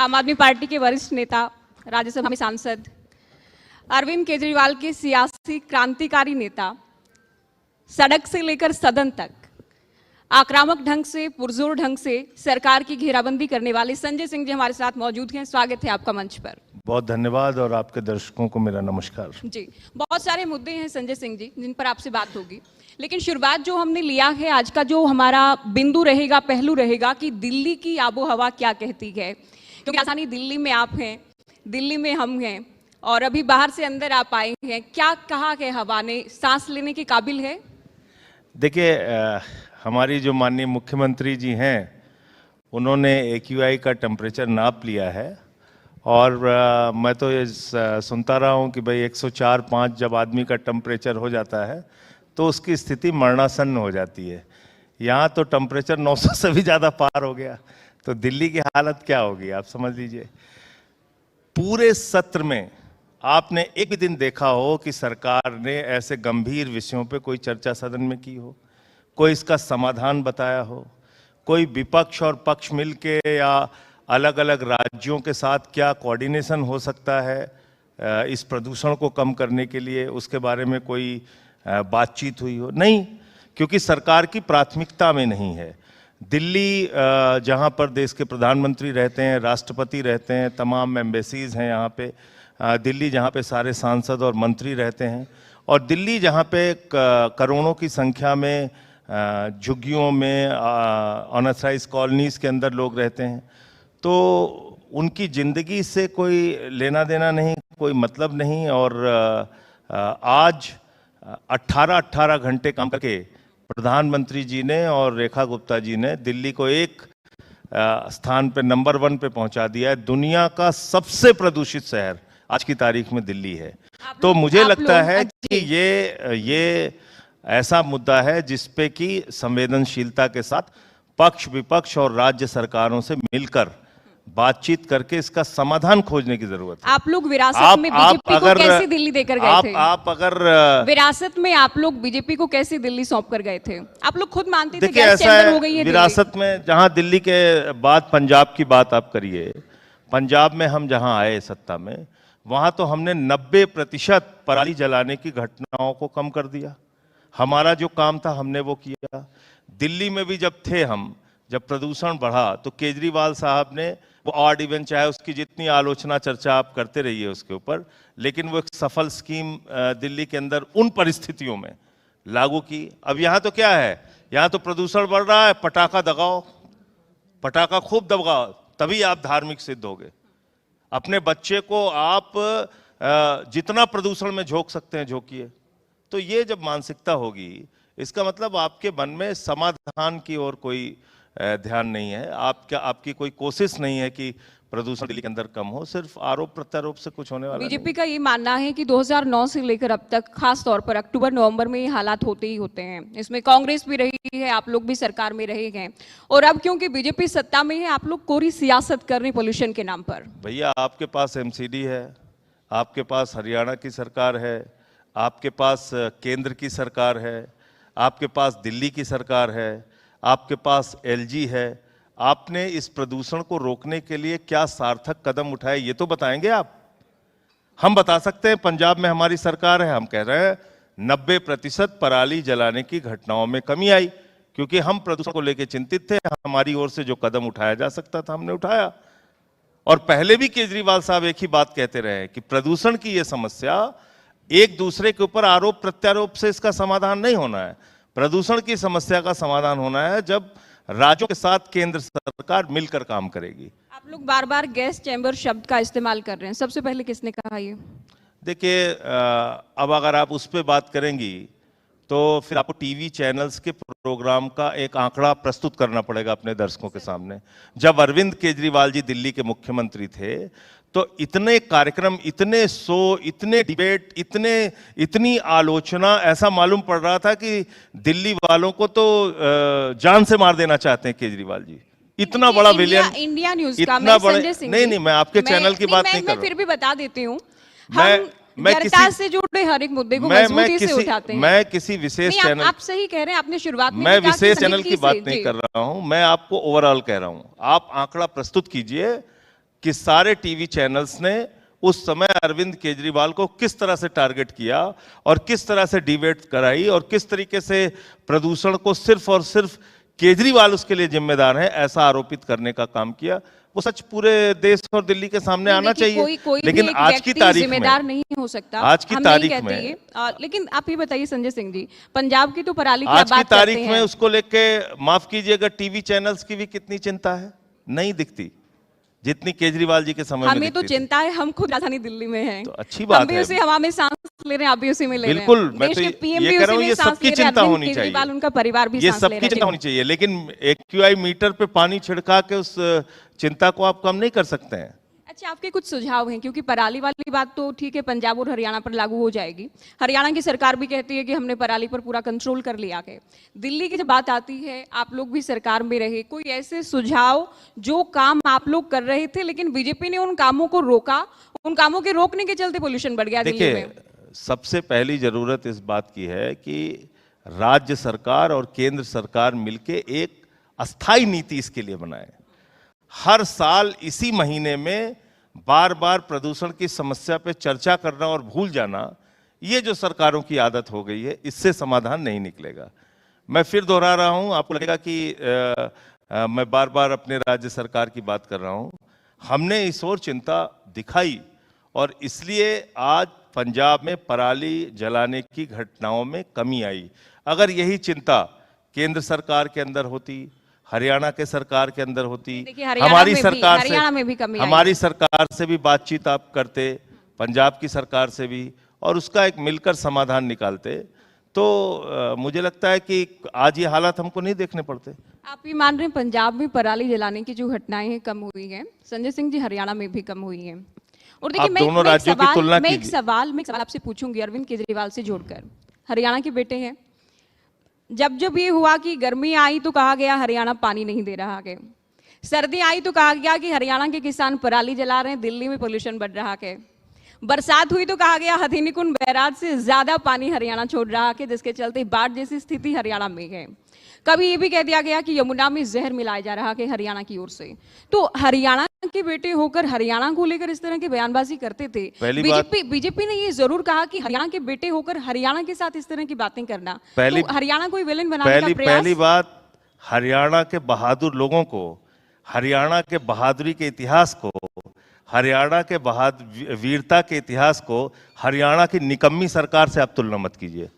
आम आदमी पार्टी के वरिष्ठ नेता, राज्यसभा में सांसद, अरविंद केजरीवाल के सियासी क्रांतिकारी नेता, सड़क से लेकर सदन तक आक्रामक ढंग से, पुरजोर ढंग से सरकार की घेराबंदी करने वाले संजय सिंह जी हमारे साथ मौजूद हैं। स्वागत है आपका मंच पर। बहुत धन्यवाद और आपके दर्शकों को मेरा नमस्कार। जी, बहुत सारे मुद्दे हैं संजय सिंह जी जिन पर आपसे बात होगी, लेकिन शुरुआत जो हमने लिया है, आज का जो हमारा बिंदु रहेगा, पहलू रहेगा कि दिल्ली की आबो हवा क्या कहती है, क्योंकि आसानी दिल्ली में आप हैं, दिल्ली में हम हैं और अभी बाहर से अंदर आप आए हैं। क्या कहा है हवा ने, सांस लेने के काबिल है? देखिए, हमारी जो माननीय मुख्यमंत्री जी हैं उन्होंने AQI का टेम्परेचर नाप लिया है और मैं तो ये सुनता रहा हूँ कि भाई 104-105 जब आदमी का टेम्परेचर हो जाता है तो उसकी स्थिति मरणासन्न हो जाती है। यहाँ तो टेम्परेचर 900 से भी ज़्यादा पार हो गया, तो दिल्ली की हालत क्या होगी आप समझ लीजिए। पूरे सत्र में आपने एक भी दिन देखा हो कि सरकार ने ऐसे गंभीर विषयों पे कोई चर्चा सदन में की हो, कोई इसका समाधान बताया हो, कोई विपक्ष और पक्ष मिलके या अलग अलग राज्यों के साथ क्या कोऑर्डिनेशन हो सकता है इस प्रदूषण को कम करने के लिए, उसके बारे में कोई बातचीत हुई हो? नहीं, क्योंकि सरकार की प्राथमिकता में नहीं है। दिल्ली जहां पर देश के प्रधानमंत्री रहते हैं, राष्ट्रपति रहते हैं, तमाम एम्बेसीज हैं यहाँ पे, दिल्ली जहाँ पे सारे सांसद और मंत्री रहते हैं, और दिल्ली जहाँ पे करोड़ों की संख्या में झुग्गियों में अनऑथराइज्ड कॉलोनीज के अंदर लोग रहते हैं, तो उनकी ज़िंदगी से कोई लेना देना नहीं, कोई मतलब नहीं। और आज 18 घंटे काम करके प्रधानमंत्री जी ने और रेखा गुप्ता जी ने दिल्ली को एक स्थान पे नंबर 1 पे पहुंचा दिया है। दुनिया का सबसे प्रदूषित शहर आज की तारीख में दिल्ली है। तो मुझे लगता है कि ये ऐसा मुद्दा है जिसपे कि संवेदनशीलता के साथ पक्ष विपक्ष और राज्य सरकारों से मिलकर बातचीत करके इसका समाधान खोजने की जरूरत है। आप लोग विरासत में बीजेपी को कैसे दिल्ली देकर गए थे? आप अगर विरासत में आप लोग बीजेपी को कैसे दिल्ली सौंप कर गए थे? आप लोग खुद मानते थे देखिए, गैस ऐसा चैम्बर है हो गई है विरासत में। जहां दिल्ली के बाद पंजाब की बात आप करिए, पंजाब में हम जहां आए सत्ता में, वहां तो हमने 90% पराली जलाने की घटनाओं को कम कर दिया। हमारा जो काम था हमने वो किया। दिल्ली में भी जब थे हम, जब प्रदूषण बढ़ा तो केजरीवाल साहब ने वो ऑड इवन, चाहे उसकी जितनी आलोचना चर्चा आप करते रहिए उसके ऊपर, लेकिन वो एक सफल स्कीम दिल्ली के अंदर उन परिस्थितियों में लागू की। अब यहाँ तो क्या है, यहाँ तो प्रदूषण बढ़ रहा है, पटाखा दगाओ, पटाखा खूब दगाओ, तभी आप धार्मिक सिद्ध होगे। अपने बच्चे को आप जितना प्रदूषण में झोंक सकते हैं झोंकिए। तो ये जब मानसिकता होगी, इसका मतलब आपके मन में समाधान की ओर कोई ध्यान नहीं है। आपकी कोई कोशिश नहीं है कि प्रदूषण दिल्ली के अंदर कम हो, सिर्फ आरोप प्रत्यारोप से कुछ होने वाला। बीजेपी का ये मानना है कि 2009 से लेकर अब तक, खास तौर पर अक्टूबर नवंबर में ये हालात होते ही होते हैं। इसमें कांग्रेस भी रही है, आप लोग भी सरकार में रहे हैं, और अब क्योंकि बीजेपी सत्ता में है, आप लोग कोरी सियासत कर रहे हैं पोल्यूशन के नाम पर। भैया, आपके पास MCD है, आपके पास हरियाणा की सरकार है, आपके पास केंद्र की सरकार है, आपके पास दिल्ली की सरकार है, आपके पास LG है। आपने इस प्रदूषण को रोकने के लिए क्या सार्थक कदम उठाए, ये तो बताएंगे आप। हम बता सकते हैं, पंजाब में हमारी सरकार है, हम कह रहे हैं 90% पराली जलाने की घटनाओं में कमी आई, क्योंकि हम प्रदूषण को लेकर चिंतित थे। हमारी ओर से जो कदम उठाया जा सकता था हमने उठाया। और पहले भी केजरीवाल साहब एक ही बात कहते रहे कि प्रदूषण की ये समस्या एक दूसरे के ऊपर आरोप प्रत्यारोप से इसका समाधान नहीं होना है। प्रदूषण की समस्या का समाधान होना है जब राज्यों के साथ केंद्र सरकार मिलकर काम करेगी। आप लोग बार बार गैस चैम्बर शब्द का इस्तेमाल कर रहे हैं, सबसे पहले किसने कहा ये? देखिए, अब अगर आप उस पर बात करेंगी तो फिर आपको टीवी चैनल्स के प्रोग्राम का एक आंकड़ा प्रस्तुत करना पड़ेगा अपने दर्शकों के सामने। जब अरविंद केजरीवाल जी दिल्ली के मुख्यमंत्री थे तो इतने कार्यक्रम, इतने शो, इतने डिबेट, इतनी आलोचना, ऐसा मालूम पड़ रहा था कि दिल्ली वालों को तो जान से मार देना चाहते हैं केजरीवाल जी। इतना बड़ा विलियन, इंडिया न्यूज का मैं संजय सिंह, नहीं, मैं आपके चैनल की बात नहीं कर रहा हूं। फिर भी बता देती हूँ, मैं जनता से जुड़े हर एक मुद्दे को मजबूती से उठाते हैं। मैं किसी विशेष चैनल, आप सही कह रहे हैं, आपने शुरुआत में मैं विशेष चैनल की बात नहीं कर रहा हूं, मैं आपको ओवरऑल कह रहा हूं। आप आंकड़ा प्रस्तुत कीजिए कि सारे टीवी चैनल्स ने उस समय अरविंद केजरीवाल को किस तरह से टारगेट किया और किस तरह से डिबेट कराई और किस तरीके से प्रदूषण को सिर्फ और सिर्फ केजरीवाल उसके लिए जिम्मेदार है ऐसा आरोपित करने का काम किया। वो सच पूरे देश और दिल्ली के सामने आना चाहिए। कोई लेकिन भी एक आज की व्यक्ति तारीख जिम्मेदार में, नहीं हो सकता। आज की हम नहीं तारीख कहते में, ये। लेकिन आप ये बताइए संजय सिंह जी, पंजाब की तो पराली की आज आप की बात करते तारीख में हैं। उसको लेके माफ कीजिएगा टीवी चैनल्स की भी कितनी चिंता है, नहीं दिखती जितनी केजरीवाल जी के समय में हमें तो दिखती थी। चिंता है, हम खुद राजधानी दिल्ली में हैं। तो अच्छी बात हम भी है। उसी हवा में सांस ले रहे हैं, आप भी उसी में ले रहे हैं। बिल्कुल, मैं देश तो के पीएम ये भी कह रहा उसी हूँ, में ये सांस सबकी ले रहे हैं, चिंता अरविंद होनी चाहिए। केजरीवाल, उनका परिवार भी ये सांस ले सबकी रहे चिंता हैं। होनी चाहिए, लेकिन एक्यूआई मीटर पे पानी छिड़का के उस चिंता को आप कम नहीं कर सकते हैं। अच्छा, आपके कुछ सुझाव हैं, क्योंकि पराली वाली बात तो ठीक है पंजाब और हरियाणा पर लागू हो जाएगी। हरियाणा की सरकार भी कहती है कि हमने पराली पर पूरा कंट्रोल कर लिया है। दिल्ली की जब बात आती है, आप लोग भी सरकार में रहे, कोई ऐसे सुझाव जो काम आप लोग कर रहे थे लेकिन बीजेपी ने उन कामों को रोका, उन कामों के रोकने के चलते पोल्यूशन बढ़ गया दिल्ली में? सबसे पहली जरूरत इस बात की है कि राज्य सरकार और केंद्र सरकार मिलके एक अस्थाई नीति इसके लिए बनाए। हर साल इसी महीने में बार बार प्रदूषण की समस्या पे चर्चा करना और भूल जाना, ये जो सरकारों की आदत हो गई है, इससे समाधान नहीं निकलेगा। मैं फिर दोहरा रहा हूं, आपको लगेगा कि मैं बार बार अपने राज्य सरकार की बात कर रहा हूं। हमने इस ओर चिंता दिखाई और इसलिए आज पंजाब में पराली जलाने की घटनाओं में कमी आई। अगर यही चिंता केंद्र सरकार के अंदर होती, हरियाणा के सरकार के अंदर होती, हमारी सरकार से भी बातचीत आप करते, पंजाब की सरकार से भी, और उसका एक मिलकर समाधान निकालते, तो मुझे लगता है कि आज ये हालात हमको नहीं देखने पड़ते। आप ये मान रहे हैं पंजाब में पराली जलाने की जो घटनाएं हैं कम हुई हैं, संजय सिंह जी हरियाणा में भी कम हुई हैं। और देखिए दोनों राज्यों की तुलना मैं एक सवाल आपसे पूछूंगी अरविंद केजरीवाल से जोड़कर। हरियाणा के बेटे हैं, जब ये हुआ कि गर्मी आई तो कहा गया हरियाणा पानी नहीं दे रहा है, सर्दी आई तो कहा गया कि हरियाणा के किसान पराली जला रहे हैं, दिल्ली में पोल्यूशन बढ़ रहा है, बरसात हुई तो कहा गया हथनीकुंड बैराज से ज्यादा पानी हरियाणा छोड़ रहा है, जिसके चलते बाढ़ जैसी स्थिति हरियाणा में है। कभी ये भी कह दिया गया कि यमुना में जहर मिलाया जा रहा है हरियाणा की ओर से। तो हरियाणा के बेटे होकर हरियाणा को लेकर इस तरह की बयानबाजी करते थे। बीजेपी ने ये जरूर कहा कि हरियाणा के बेटे होकर हरियाणा के साथ इस तरह की बातें करना, तो हरियाणा को विलेन बनाने का प्रयास। पहली बात, हरियाणा के बहादुर लोगों को, हरियाणा के बहादुरी के इतिहास को, हरियाणा के वीरता के इतिहास को हरियाणा की निकम्मी सरकार से आप तुलना मत कीजिए।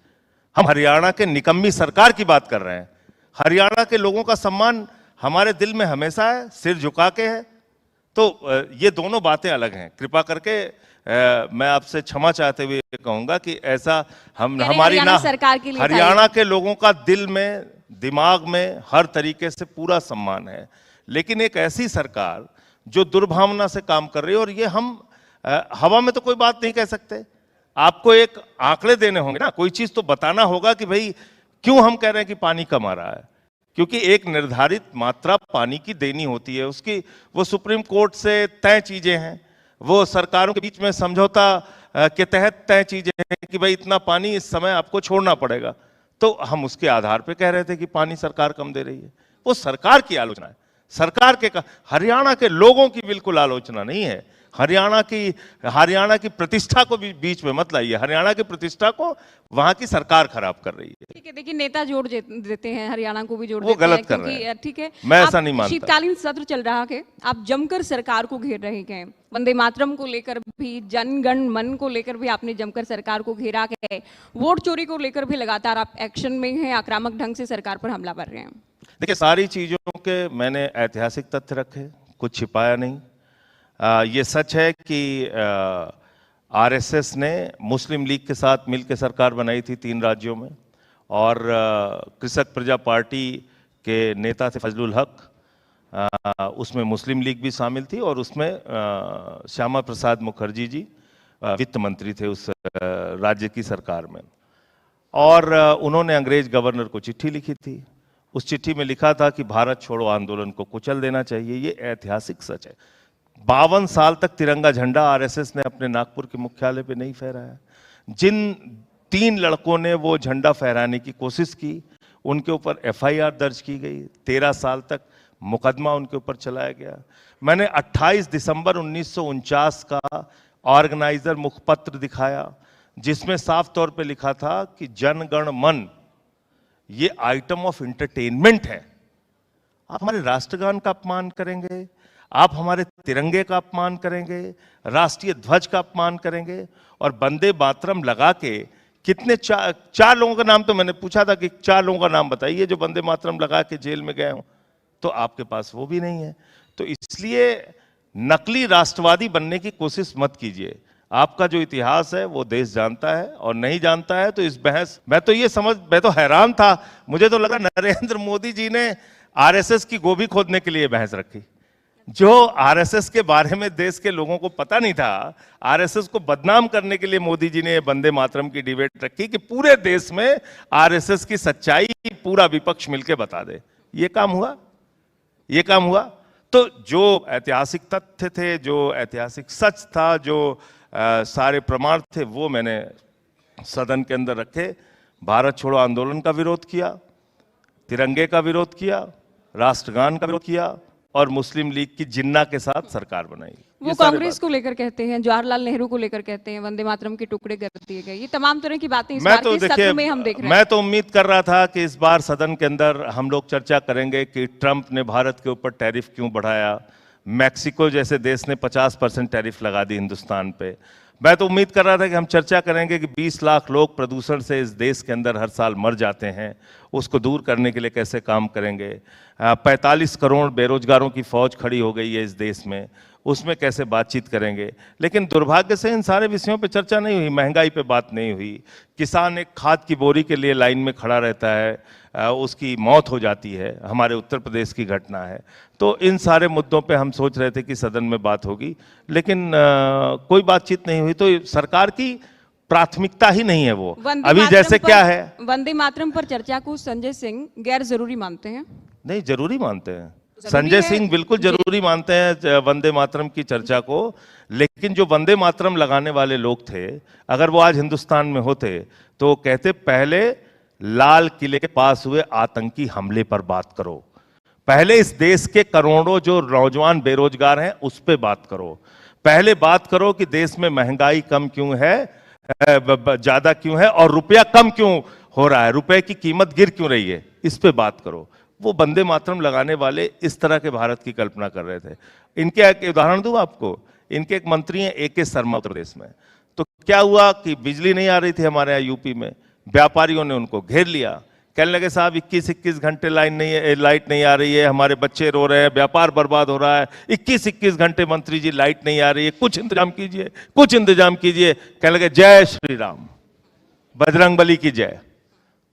हम हरियाणा के निकम्मी सरकार की बात कर रहे हैं। हरियाणा के लोगों का सम्मान हमारे दिल में हमेशा है, सिर झुका के है। तो ये दोनों बातें अलग हैं। कृपा करके मैं आपसे क्षमा चाहते हुए कहूंगा कि ऐसा हमारी ना, हरियाणा के लोगों का दिल में, दिमाग में हर तरीके से पूरा सम्मान है, लेकिन एक ऐसी सरकार जो दुर्भावना से काम कर रही है, और ये हम हवा में तो कोई बात नहीं कह सकते। आपको एक आंकड़े देने होंगे ना, कोई चीज तो बताना होगा कि भाई क्यों हम कह रहे हैं कि पानी कम आ रहा है। क्योंकि एक निर्धारित मात्रा पानी की देनी होती है, उसकी वो सुप्रीम कोर्ट से तय चीजें हैं, वो सरकारों के बीच में समझौता के तहत तय चीजें हैं कि भाई इतना पानी इस समय आपको छोड़ना पड़ेगा। तो हम उसके आधार पे कह रहे थे कि पानी सरकार कम दे रही है। वो सरकार की आलोचना है, सरकार के हरियाणा के लोगों की बिल्कुल आलोचना नहीं है। हरियाणा की प्रतिष्ठा को भी बीच में मत लाइए। हरियाणा की प्रतिष्ठा को वहां की सरकार खराब कर रही है। ठीक है, देखिए नेता जोड़ देते हैं, हरियाणा को भी जोड़ वो देते हैं, गलत कर रहे हैं। ठीक है, मैं ऐसा नहीं मानता। शीतकालीन सत्र चल रहा है, आप जमकर सरकार को घेर रहे हैं। वंदे मातरम को लेकर भी, जनगण मन को लेकर भी आपने जमकर सरकार को घेरा है। वोट चोरी को लेकर भी लगातार आप एक्शन में हैं, आक्रामक ढंग से सरकार पर हमला कर रहे हैं। देखिए, सारी चीजों के मैंने ऐतिहासिक तथ्य रखे, कुछ छिपाया नहीं। ये सच है कि आरएसएस ने मुस्लिम लीग के साथ मिलकर सरकार बनाई थी 3 राज्यों में, और कृषक प्रजा पार्टी के नेता थे फजलुल हक, उसमें मुस्लिम लीग भी शामिल थी, और उसमें श्यामा प्रसाद मुखर्जी जी वित्त मंत्री थे उस राज्य की सरकार में। और उन्होंने अंग्रेज गवर्नर को चिट्ठी लिखी थी। उस चिट्ठी में लिखा था कि भारत छोड़ो आंदोलन को कुचल देना चाहिए। ये ऐतिहासिक सच है। 52 साल तक तिरंगा झंडा आरएसएस ने अपने नागपुर के मुख्यालय पे नहीं फहराया। जिन 3 लड़कों ने वो झंडा फहराने की कोशिश की, उनके ऊपर एफआईआर दर्ज की गई। 13 साल तक मुकदमा उनके ऊपर चलाया गया। मैंने 28 दिसंबर 1949 का ऑर्गेनाइजर मुखपत्र दिखाया, जिसमें साफ तौर पे लिखा था कि जन गण मन ये आइटम ऑफ एंटरटेनमेंट है। आप हमारे राष्ट्रगान का अपमान करेंगे, आप हमारे तिरंगे का अपमान करेंगे, राष्ट्रीय ध्वज का अपमान करेंगे, और वंदे मातरम लगा के कितने चार लोगों का नाम तो मैंने पूछा था कि 4 लोगों का नाम बताइए जो वंदे मातरम लगा के जेल में गए हों, तो आपके पास वो भी नहीं है। तो इसलिए नकली राष्ट्रवादी बनने की कोशिश मत कीजिए। आपका जो इतिहास है वो देश जानता है, और नहीं जानता है तो इस बहस, मैं तो हैरान था, मुझे तो लगा नरेंद्र मोदी जी ने आरएसएस की गोभी खोदने के लिए बहस रखी। जो आरएसएस के बारे में देश के लोगों को पता नहीं था, आरएसएस को बदनाम करने के लिए मोदी जी ने वंदे मातरम की डिबेट रखी कि पूरे देश में आरएसएस की सच्चाई पूरा विपक्ष मिलकर बता दे। ये काम हुआ, ये काम हुआ। तो जो ऐतिहासिक तथ्य थे, जो ऐतिहासिक सच था, जो सारे प्रमाण थे, वो मैंने सदन के अंदर रखे। भारत छोड़ो आंदोलन का विरोध किया, तिरंगे का विरोध किया, राष्ट्रगान का विरोध किया, और मुस्लिम लीग की जिन्ना के साथ सरकार बनाई। वो कांग्रेस को लेकर कहते हैं, जवाहरलाल नेहरू को लेकर कहते हैं वंदे मातरम के टुकड़े कर दिए गए। ये तमाम तरह की बातें इस बार के सत्र में हम देख रहे हैं। मैं तो उम्मीद कर रहा था कि इस बार सदन के अंदर हम लोग चर्चा करेंगे कि ट्रंप ने भारत के ऊपर टैरिफ क्यों बढ़ाया, मैक्सिको जैसे देश ने 50% टैरिफ लगा दी हिंदुस्तान पे। मैं तो उम्मीद कर रहा था कि हम चर्चा करेंगे कि 20 लाख लोग प्रदूषण से इस देश के अंदर हर साल मर जाते हैं, उसको दूर करने के लिए कैसे काम करेंगे। 45 करोड़ बेरोजगारों की फौज खड़ी हो गई है इस देश में, उसमें कैसे बातचीत करेंगे। लेकिन दुर्भाग्य से इन सारे विषयों पे चर्चा नहीं हुई, महंगाई पे बात नहीं हुई। किसान एक खाद की बोरी के लिए लाइन में खड़ा रहता है, उसकी मौत हो जाती है, हमारे उत्तर प्रदेश की घटना है। तो इन सारे मुद्दों पे हम सोच रहे थे कि सदन में बात होगी, लेकिन कोई बातचीत नहीं हुई। तो सरकार की प्राथमिकता ही नहीं है वो। अभी जैसे क्या है, वंदे मातरम पर चर्चा को संजय सिंह गैर जरूरी मानते हैं। नहीं, जरूरी मानते हैं। संजय सिंह बिल्कुल जरूरी मानते हैं वंदे मातरम की चर्चा को। लेकिन जो वंदे मातरम लगाने वाले लोग थे, अगर वो आज हिंदुस्तान में होते तो वो कहते पहले लाल किले के पास हुए आतंकी हमले पर बात करो, पहले इस देश के करोड़ों जो नौजवान बेरोजगार हैं उस पर बात करो, पहले बात करो कि देश में महंगाई कम क्यों है, ज्यादा क्यों है, और रुपया कम क्यों हो रहा है, रुपए की कीमत गिर क्यों रही है, इस पे बात करो। वो वंदे मातरम लगाने वाले इस तरह के भारत की कल्पना कर रहे थे। इनके एक उदाहरण दूं आपको, इनके एक मंत्री हैं AK शर्मा उत्तर प्रदेश में। तो क्या हुआ कि बिजली नहीं आ रही थी हमारे यहाँ यूपी में, व्यापारियों ने उनको घेर लिया, कहने लगे साहब 21-21 घंटे लाइट नहीं आ रही है, हमारे बच्चे रो रहे हैं, व्यापार बर्बाद हो रहा है, 21-21 घंटे मंत्री जी लाइट नहीं आ रही है, कुछ इंतजाम कीजिए, कुछ इंतजाम कीजिए। कहने लगे जय श्री राम, बजरंगबली की जय।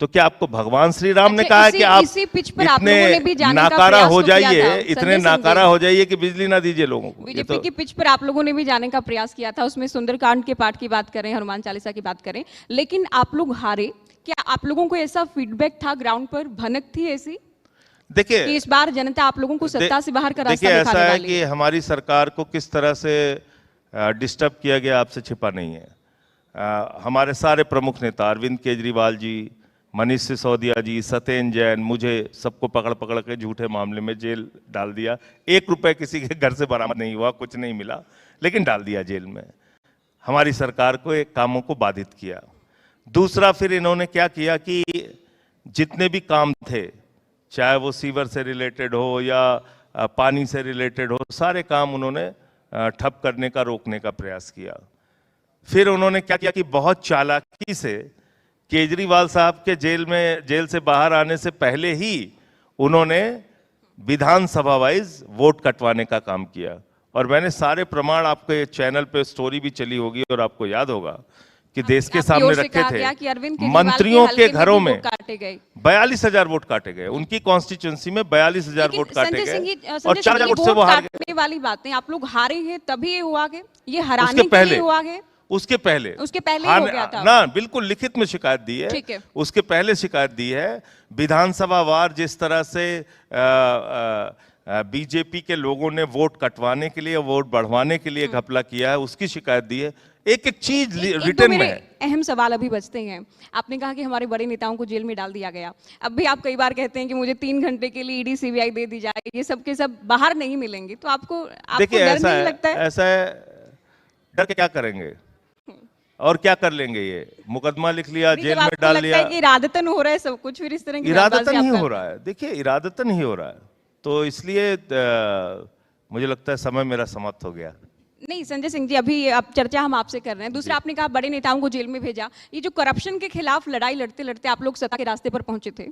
तो क्या आपको भगवान श्री राम ने कहा है कि आप इतने नाकारा हो जाइए, इतने नाकारा हो जाइए कि बिजली ना दीजिए लोगों को? बीजेपी की पिच पर आप लोगों ने भी जाने का प्रयास किया था, उसमें सुंदरकांड के पाठ की बात करें, हनुमान चालीसा की बात करें, लेकिन आप लोग हारे। क्या आप लोगों को ऐसा फीडबैक था ग्राउंड पर, भनक थी ऐसी? देखिए, इस बार जनता आप लोगों को सत्ता से बाहर का रास्ता दिखाने वाली है। ऐसा है कि हमारी सरकार को किस तरह से डिस्टर्ब किया गया आपसे छिपा नहीं है। हमारे सारे प्रमुख नेता, अरविंद केजरीवाल जी, मनीष सिसोदिया जी, सत्येंद्र जैन, मुझे सबको पकड़ पकड़ के झूठे मामले में जेल डाल दिया। 1 रुपए किसी के घर से बरामद नहीं हुआ, कुछ नहीं मिला, लेकिन डाल दिया जेल में। हमारी सरकार को एक कामों को बाधित किया। दूसरा, फिर इन्होंने क्या किया कि जितने भी काम थे, चाहे वो सीवर से रिलेटेड हो या पानी से रिलेटेड हो, सारे काम उन्होंने ठप करने का, रोकने का प्रयास किया। फिर उन्होंने क्या किया कि बहुत चालाकी से केजरीवाल साहब के जेल से बाहर आने से पहले ही उन्होंने विधानसभा वाइज वोट कटवाने का काम किया। और मैंने सारे प्रमाण आपके चैनल पे, स्टोरी भी चली होगी और आपको याद होगा कि देश के सामने रखे थे। मंत्रियों के घरों में 42,000 वोट काटे गए, उनकी कॉन्स्टिट्यूंसी में 42,000 वोट काटे गए और 4,000 वोट से वो हार गए। वाली बातें, आप लोग हारे हैं तभी ये हुआ है, ये हराने के लिए हुआ है? उसके पहले हो गया था ना, बिल्कुल लिखित में शिकायत दी है, उसके पहले शिकायत दी है। विधानसभा वार जिस तरह से बीजेपी के लोगों ने वोट कटवाने के लिए, वोट बढ़वाने के लिए घपला किया है, उसकी शिकायत दी है। एक एक चीज एक दो रिटर्न में मेरे है। अहम सवाल अभी बचते हैं। आपने कहा कि हमारे बड़े नेताओं को जेल में डाल दिया गया। अब भी आप कई बार कहते हैं कि मुझे 3 घंटे के लिए ईडी सीबीआई दे दी जाए, ये सब के सब बाहर नहीं मिलेंगे, तो आपको देखिए डर ऐसा नहीं है, लगता है? ऐसा है, डर के क्या करेंगे और क्या कर लेंगे? ये मुकदमा लिख लिया, नहीं, जेल जब में आपको डाल लगता लिया। है कि इरादतन हो रहा है सब कुछ, फिर इस तरह की इरादतन बयानबाजी ही आप हो कर- रहा है। देखिए इरादतन ही हो रहा है, तो इसलिए मुझे लगता है समय मेरा समाप्त हो गया। नहीं संजय सिंह जी, अभी अब चर्चा हम आपसे कर रहे हैं। दूसरा, आपने कहा बड़े नेताओं को जेल में भेजा। ये जो करप्शन के खिलाफ लड़ाई लड़ते लड़ते आप लोग सत्ता के रास्ते पर पहुंचे थे,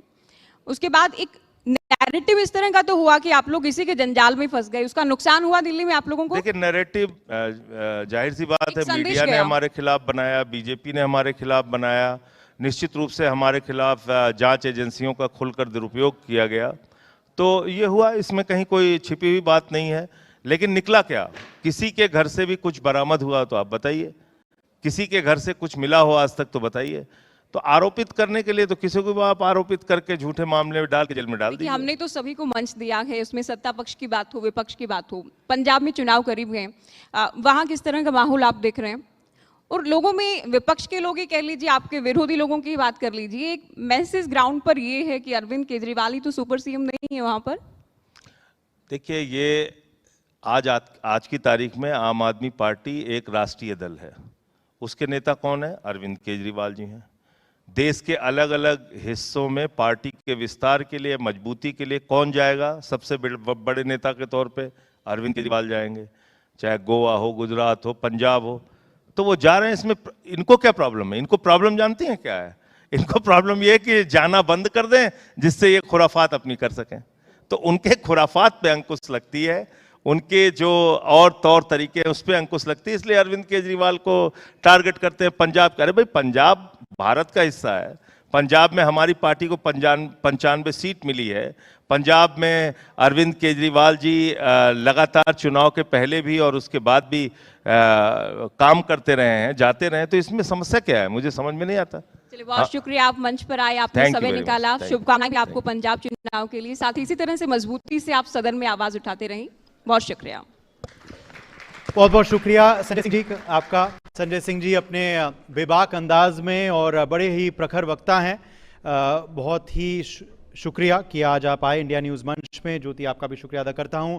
उसके बाद एक नैरेटिव इस तरह का तो हुआ कि आप लोग इसी के जंजाल में फंस गए। उसका नुकसान हुआ दिल्ली में आप लोगों को? देखिए नैरेटिव जाहिर सी बात एक है, संदेश मीडिया ने गया। हमारे खिलाफ बनाया, बीजेपी ने हमारे खिलाफ बनाया, निश्चित रूप से हमारे खिलाफ जांच एजेंसियों का खुलकर दुरुपयोग किया गया। तो ये हुआ, इसमें कहीं कोई छिपी हुई बात नहीं है। लेकिन निकला क्या? किसी के घर से भी कुछ बरामद हुआ तो आप बताइए, किसी के घर से कुछ मिला हो आज तक तो बताइए। तो आरोपित करने के लिए तो किसी को भी आप आरोपित करके झूठे मामले में डाल के जेल में डाल देखिए, दीजिए। हमने तो सभी को मंच दिया है, उसमें सत्ता पक्ष की बात हो, विपक्ष की बात हो। पंजाब में चुनाव करीब हैं, वहां किस तरह का माहौल आप देख रहे हैं? और लोगों में, विपक्ष के लोग ही कह लीजिए, आपके विरोधी लोगों की बात कर लीजिए, एक मैसेज ग्राउंड पर ये है कि अरविंद केजरीवाल ही तो सुपर सीएम नहीं है वहां पर। देखिए ये आज की तारीख में आम आदमी पार्टी एक राष्ट्रीय दल है। उसके नेता कौन है? अरविंद केजरीवाल जी हैं। देश के अलग अलग हिस्सों में पार्टी के विस्तार के लिए, मजबूती के लिए कौन जाएगा? सबसे बड़े नेता के तौर पे अरविंद केजरीवाल जाएंगे। चाहे गोवा हो, गुजरात हो, पंजाब हो, तो वो जा रहे हैं। इसमें इनको क्या प्रॉब्लम है? इनको प्रॉब्लम जानती हैं क्या है? इनको प्रॉब्लम ये है कि जाना बंद कर दें, जिससे ये खुराफात अपनी कर सकें। तो उनके खुराफात पे अंकुश लगती है, उनके जो और तौर तरीके हैं उस पर अंकुश लगती है, इसलिए अरविंद केजरीवाल को टारगेट करते हैं। पंजाब का, अरे भाई पंजाब भारत का हिस्सा है। पंजाब में हमारी पार्टी को 95 सीट मिली है। पंजाब में अरविंद केजरीवाल जी लगातार चुनाव के पहले भी और उसके बाद भी काम करते रहे हैं, जाते रहे हैं। तो इसमें समस्या क्या है? मुझे समझ में नहीं आता। चलिए, बहुत शुक्रिया, आप मंच पर आए, आपने Thank you समय very निकाला। much. शुभकामनाएं आपको पंजाब चुनाव के लिए। साथ ही इसी तरह से मजबूती से आप सदन में आवाज उठाते रहें। बहुत शुक्रिया। बहुत बहुत शुक्रिया संजय सिंह जी आपका। संजय सिंह जी अपने बेबाक अंदाज में और बड़े ही प्रखर वक्ता हैं। बहुत ही शुक्रिया कि आज आप आए इंडिया न्यूज़ मंच में। ज्योति, आपका भी शुक्रिया अदा करता हूं।